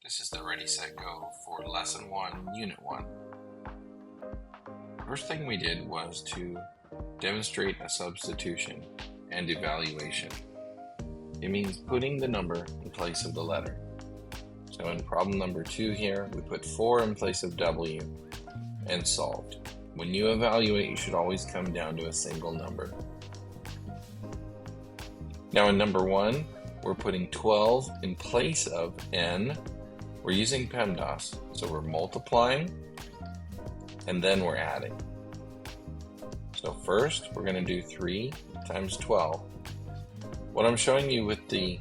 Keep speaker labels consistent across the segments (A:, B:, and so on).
A: This is the Ready, Set, Go for Lesson 1, Unit 1. First thing we did was to demonstrate a substitution and evaluation. It means putting the number in place of the letter. So in problem number 2 here, we put 4 in place of W and solved. When you evaluate, you should always come down to a single number. Now in number 1, we're putting 12 in place of N. We're using PEMDAS, so we're multiplying and then we're adding. So first we're going to do 3 times 12. What I'm showing you with the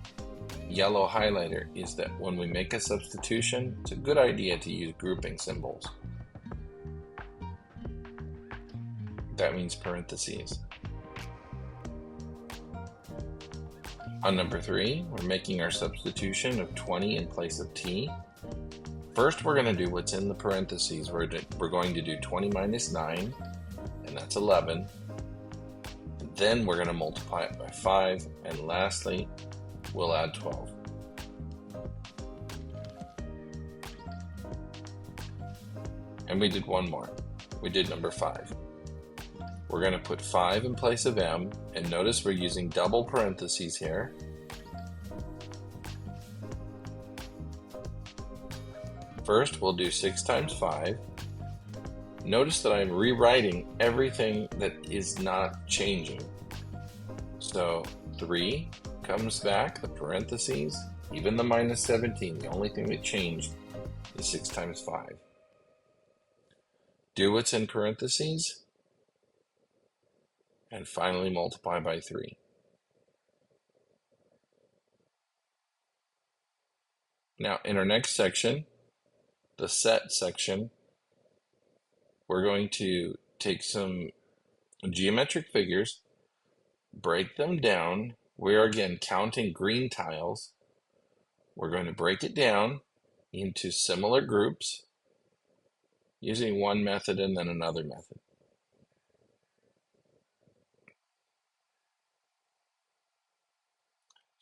A: yellow highlighter is that when we make a substitution, it's a good idea to use grouping symbols. That means parentheses. On number 3, we're making our substitution of 20 in place of T. First, we're going to do what's in the parentheses. We're going to do 20 minus 9, and that's 11. Then we're going to multiply it by 5, and lastly, we'll add 12. And we did one more. We did number 5. We're going to put 5 in place of M, and notice we're using double parentheses here. First, we'll do 6 times 5. Notice that I'm rewriting everything that is not changing. So 3 comes back, the parentheses, even the minus 17. The only thing that changed is 6 times 5. Do what's in parentheses, and finally multiply by 3. Now in our next section, the set section, we're going to take some geometric figures, break them down. We're again counting green tiles. We're going to break it down into similar groups using one method and then another method.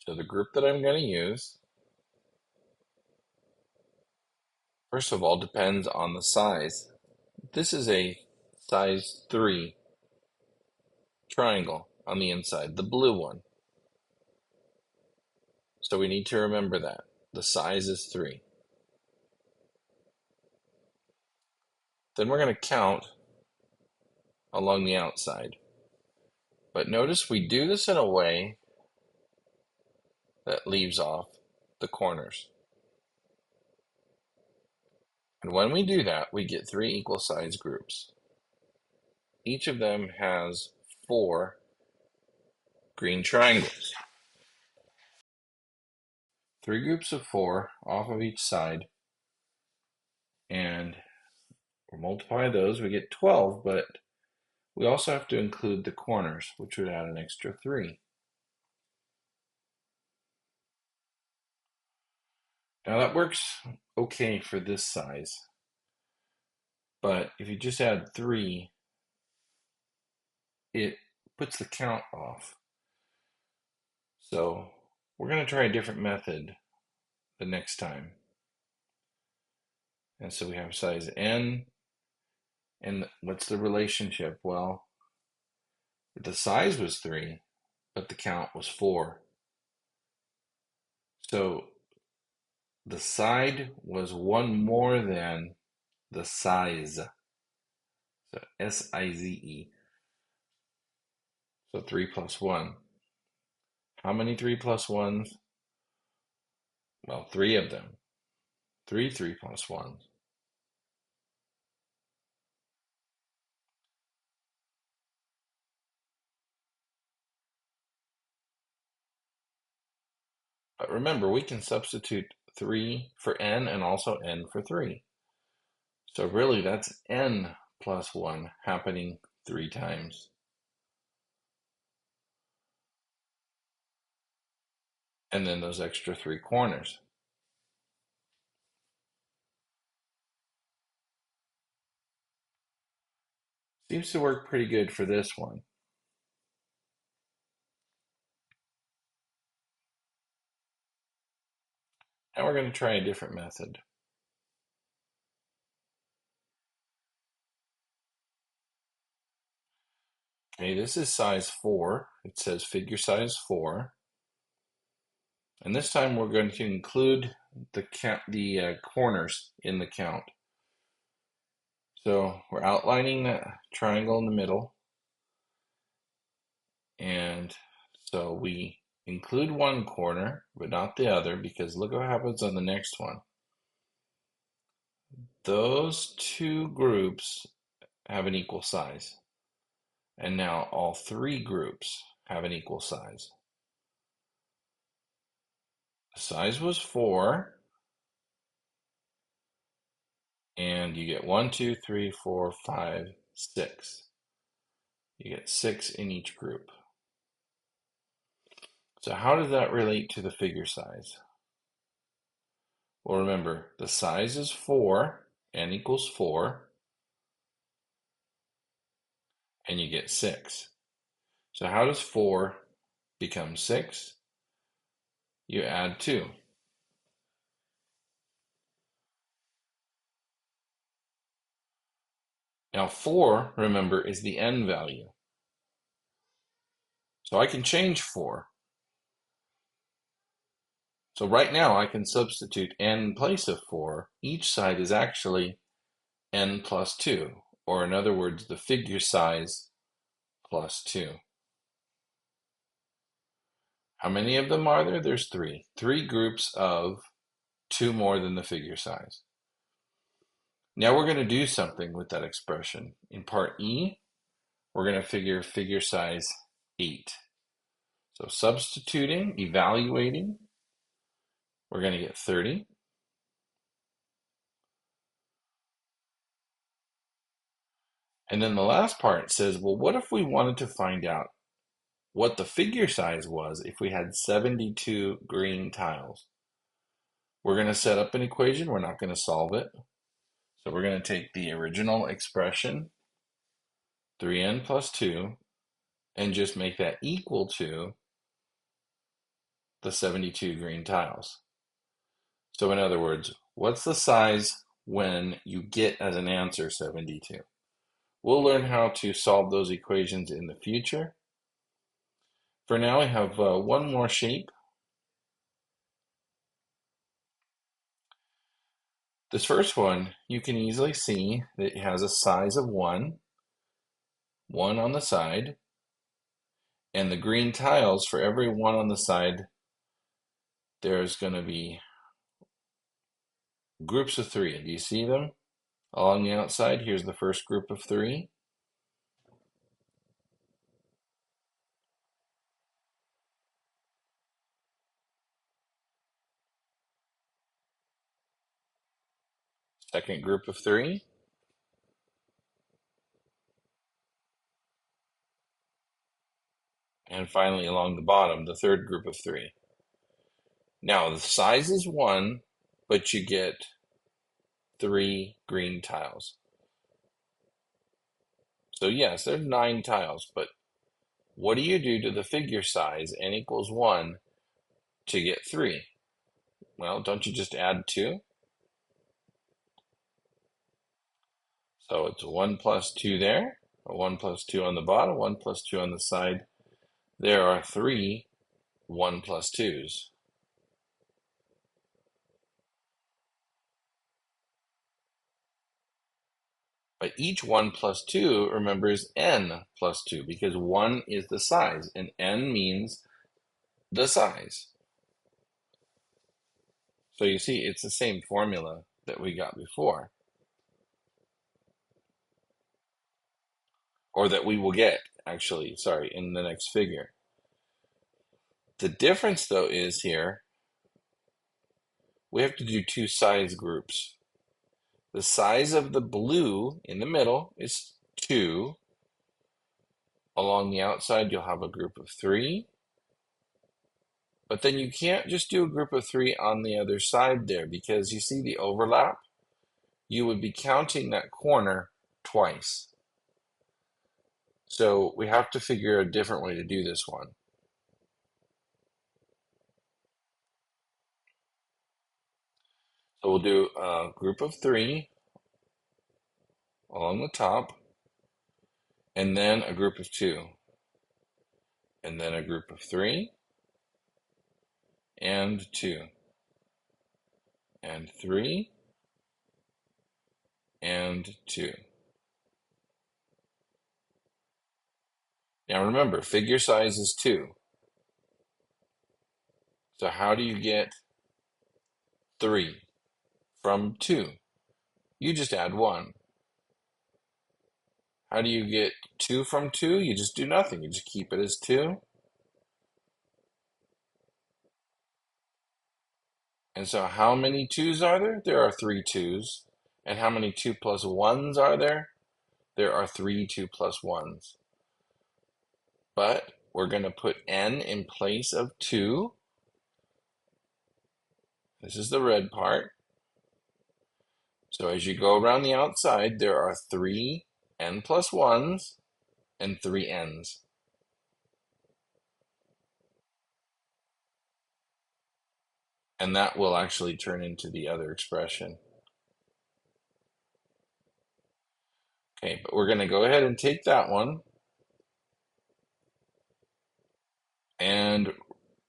A: So the group that I'm going to use, first of all, depends on the size. This is a size 3 triangle on the inside, the blue one. So we need to remember that. The size is 3. Then we're going to count along the outside. But notice we do this in a way that leaves off the corners. And when we do that, we get 3 equal size groups. Each of them has 4 green triangles. 3 groups of 4 off of each side, and we'll multiply those, we get 12, but we also have to include the corners, which would add an extra 3. Now that works okay for this size, but if you just add 3, it puts the count off. So we're going to try a different method the next time. And so we have size n, and what's the relationship? Well, the size was 3, but the count was 4. So the side was 1 more than the size. So S-I-Z-E. So 3 plus 1. How many 3 plus 1s? Well, 3 of them. 3 3 plus 1s. But remember, we can substitute 3 for n and also n for 3. So really, that's n plus 1 happening 3 times. And then those extra 3 corners. Seems to work pretty good for this one. Now we're going to try a different method. Okay, this is size 4. It says figure size 4. And this time we're going to include the corners in the count. So we're outlining that triangle in the middle. And so we include one corner, but not the other, because look what happens on the next one. Those two groups have an equal size. And now all three groups have an equal size. The size was 4. And you get 1, 2, 3, 4, 5, 6. You get 6 in each group. So how does that relate to the figure size? Well, remember, the size is 4, n equals 4, and you get 6. So how does 4 become 6? You add 2. Now 4, remember, is the n value. So I can change 4. So right now I can substitute n in place of 4. Each side is actually n plus 2, or in other words, the figure size plus 2. How many of them are there? There's 3. 3 groups of 2 more than the figure size. Now we're going to do something with that expression. In part E, we're going to figure size 8. So substituting, evaluating, we're going to get 30. And then the last part says, well, what if we wanted to find out what the figure size was if we had 72 green tiles? We're going to set up an equation. We're not going to solve it. So we're going to take the original expression, 3n plus 2, and just make that equal to the 72 green tiles. So in other words, what's the size when you get as an answer 72? We'll learn how to solve those equations in the future. For now, we have one more shape. This first one, you can easily see that it has a size of 1 on the side, and the green tiles, for every 1 on the side, there's going to be groups of 3. Do you see them? Along the outside, here's the first group of 3. Second group of 3. And finally, along the bottom, the third group of 3. Now, the size is 1, but you get 3 green tiles. So yes, there's 9 tiles, but what do you do to the figure size n equals 1 to get 3? Well, don't you just add 2? So it's 1 plus 2 there, or 1 plus 2 on the bottom, 1 plus 2 on the side. There are 3 1 plus 2's. But each 1 plus 2, remember, is n plus 2, because 1 is the size, and n means the size. So you see, it's the same formula that we got before, or that we will get, actually, sorry, in the next figure. The difference, though, is here, we have to do 2 size groups. The size of the blue in the middle is 2. Along the outside, you'll have a group of 3. But then you can't just do a group of 3 on the other side there, because you see the overlap? You would be counting that corner twice. So we have to figure a different way to do this one. So we'll do a group of 3 along the top, and then a group of 2, and then a group of 3, and 2, and 3, and 2. Now remember, figure size is 2. So how do you get 3 from 2? You just add 1. How do you get 2 from 2? You just do nothing. You just keep it as 2. And so how many 2's are there? There are 3 2's. And how many 2 plus 1's are there? There are 3 2 plus 1's. But we're going to put n in place of 2. This is the red part. So as you go around the outside, there are 3 n plus 1's and 3 n's. And that will actually turn into the other expression. Okay, but we're going to go ahead and take that one and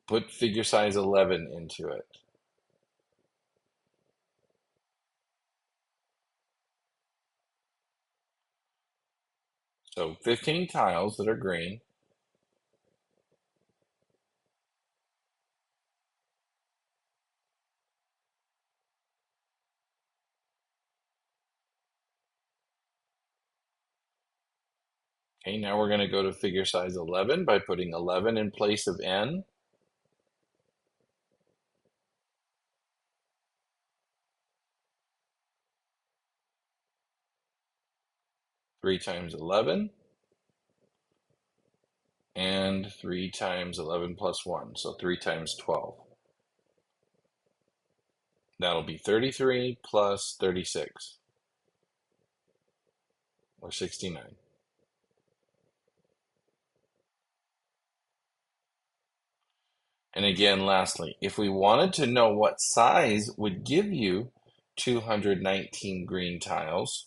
A: put figure size 11 into it. So 15 tiles that are green. Okay, now we're going to go to figure size 11 by putting 11 in place of n. Three times 11, and 3 times 11 plus 1, so 3 times 12. That'll be 33 plus 36, or 69. And again, lastly, if we wanted to know what size would give you 219 green tiles,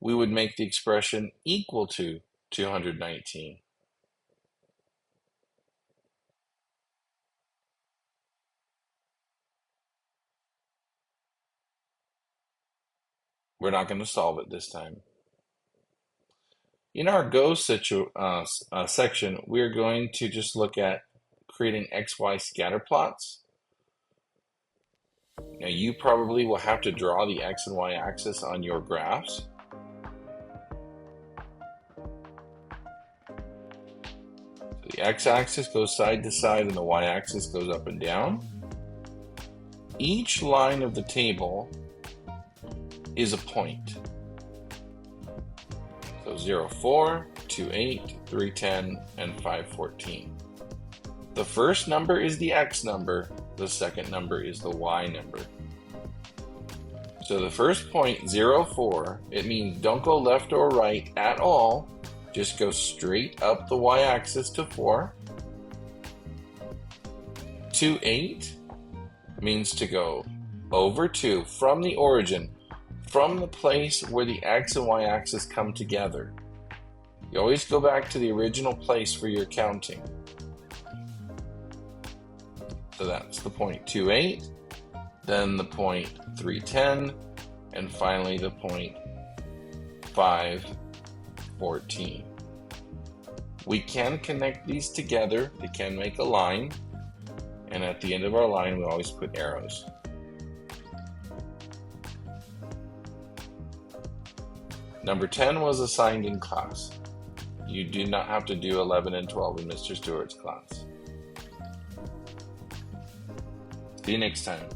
A: we would make the expression equal to 219. We're not going to solve it this time. In our Go section, we're going to just look at creating XY scatter plots. Now you probably will have to draw the X and Y axis on your graphs. So the X axis goes side to side and the Y axis goes up and down. Each line of the table is a point. So 0, 4, 2, 8, 3, 10, and 5, 14. The first number is the X number, the second number is the Y number. So the first point, 0, 4, it means don't go left or right at all, just go straight up the Y axis to 4. 2, 8 means to go over 2 from the origin, from the place where the X and Y axis come together. You always go back to the original place where you're counting. So that's the point 2, 8, then the point 3, 10, and finally the point 5, 14. We can connect these together, they can make a line, and at the end of our line we always put arrows. Number 10 was assigned in class. You do not have to do 11 and 12 in Mr. Stewart's class. See you next time.